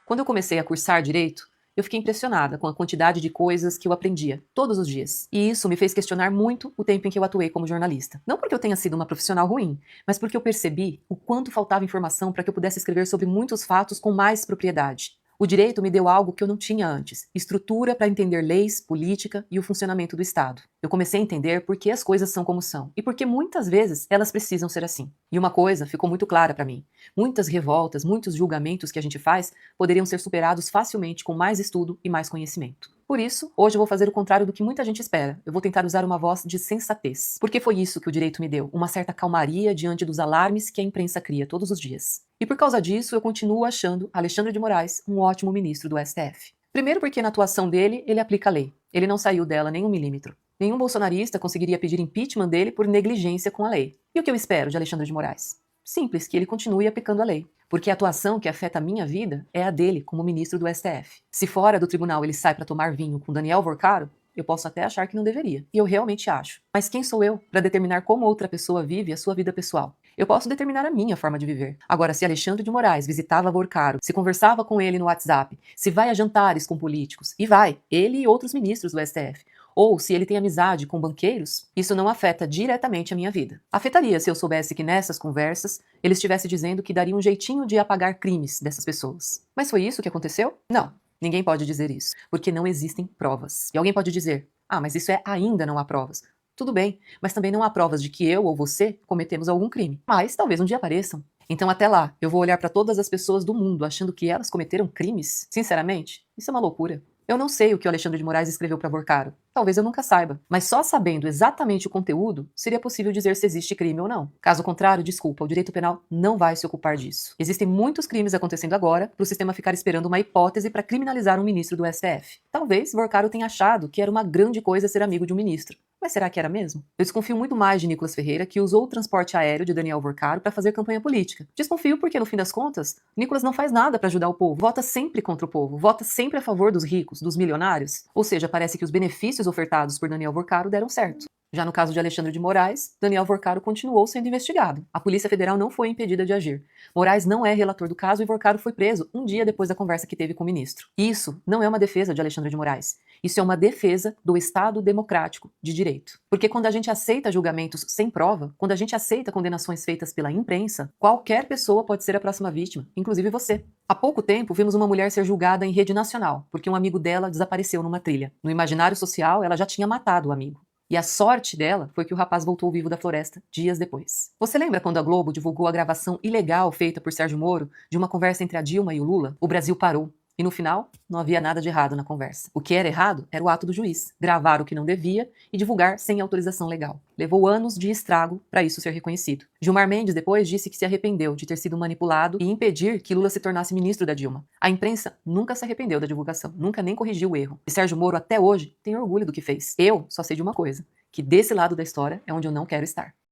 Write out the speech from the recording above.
Quando eu comecei a cursar direito, eu fiquei impressionada com a quantidade de coisas que eu aprendia, todos os dias. E isso me fez questionar muito o tempo em que eu atuei como jornalista. Não porque eu tenha sido uma profissional ruim, mas porque eu percebi o quanto faltava informação para que eu pudesse escrever sobre muitos fatos com mais propriedade. O direito me deu algo que eu não tinha antes: estrutura para entender leis, política e o funcionamento do Estado. Eu comecei a entender por que as coisas são como são e por que muitas vezes elas precisam ser assim. E uma coisa ficou muito clara para mim: muitas revoltas, muitos julgamentos que a gente faz poderiam ser superados facilmente com mais estudo e mais conhecimento. Por isso, hoje eu vou fazer o contrário do que muita gente espera. Eu vou tentar usar uma voz de sensatez. Porque foi isso que o direito me deu, uma certa calmaria diante dos alarmes que a imprensa cria todos os dias. E por causa disso, eu continuo achando Alexandre de Moraes um ótimo ministro do STF. Primeiro porque na atuação dele, ele aplica a lei. Ele não saiu dela nem um milímetro. Nenhum bolsonarista conseguiria pedir impeachment dele por negligência com a lei. E o que eu espero de Alexandre de Moraes? Simples, que ele continue aplicando a lei. Porque a atuação que afeta a minha vida é a dele como ministro do STF. Se fora do tribunal ele sai para tomar vinho com Daniel Vorcaro, eu posso até achar que não deveria. E eu realmente acho. Mas quem sou eu para determinar como outra pessoa vive a sua vida pessoal? Eu posso determinar a minha forma de viver. Agora, se Alexandre de Moraes visitava Vorcaro, se conversava com ele no WhatsApp, se vai a jantares com políticos, e vai, ele e outros ministros do STF, ou se ele tem amizade com banqueiros, isso não afeta diretamente a minha vida. Afetaria se eu soubesse que nessas conversas ele estivesse dizendo que daria um jeitinho de apagar crimes dessas pessoas. Mas foi isso que aconteceu? Não. Ninguém pode dizer isso, porque não existem provas. E alguém pode dizer: ah, mas isso é ainda não há provas. Tudo bem, mas também não há provas de que eu ou você cometemos algum crime. Mas talvez um dia apareçam. Então até lá, eu vou olhar para todas as pessoas do mundo achando que elas cometeram crimes? Sinceramente, isso é uma loucura. Eu não sei o que o Alexandre de Moraes escreveu para Vorcaro. Talvez eu nunca saiba. Mas só sabendo exatamente o conteúdo, seria possível dizer se existe crime ou não. Caso contrário, desculpa, o direito penal não vai se ocupar disso. Existem muitos crimes acontecendo agora para o sistema ficar esperando uma hipótese para criminalizar um ministro do STF. Talvez Vorcaro tenha achado que era uma grande coisa ser amigo de um ministro. Mas será que era mesmo? Eu desconfio muito mais de Nicolas Ferreira, que usou o transporte aéreo de Daniel Vorcaro para fazer campanha política. Desconfio porque, no fim das contas, Nicolas não faz nada para ajudar o povo. Vota sempre contra o povo. Vota sempre a favor dos ricos, dos milionários. Ou seja, parece que os benefícios ofertados por Daniel Vorcaro deram certo. Já no caso de Alexandre de Moraes, Daniel Vorcaro continuou sendo investigado. A Polícia Federal não foi impedida de agir. Moraes não é relator do caso e Vorcaro foi preso um dia depois da conversa que teve com o ministro. Isso não é uma defesa de Alexandre de Moraes. Isso é uma defesa do Estado democrático de direito. Porque quando a gente aceita julgamentos sem prova, quando a gente aceita condenações feitas pela imprensa, qualquer pessoa pode ser a próxima vítima, inclusive você. Há pouco tempo, vimos uma mulher ser julgada em rede nacional, porque um amigo dela desapareceu numa trilha. No imaginário social, ela já tinha matado o amigo. E a sorte dela foi que o rapaz voltou vivo da floresta dias depois. Você lembra quando a Globo divulgou a gravação ilegal feita por Sérgio Moro de uma conversa entre a Dilma e o Lula? O Brasil parou. E no final, não havia nada de errado na conversa. O que era errado era o ato do juiz, gravar o que não devia e divulgar sem autorização legal. Levou anos de estrago para isso ser reconhecido. Gilmar Mendes depois disse que se arrependeu de ter sido manipulado e impedir que Lula se tornasse ministro da Dilma. A imprensa nunca se arrependeu da divulgação, nunca nem corrigiu o erro. E Sérgio Moro até hoje tem orgulho do que fez. Eu só sei de uma coisa, que desse lado da história é onde eu não quero estar.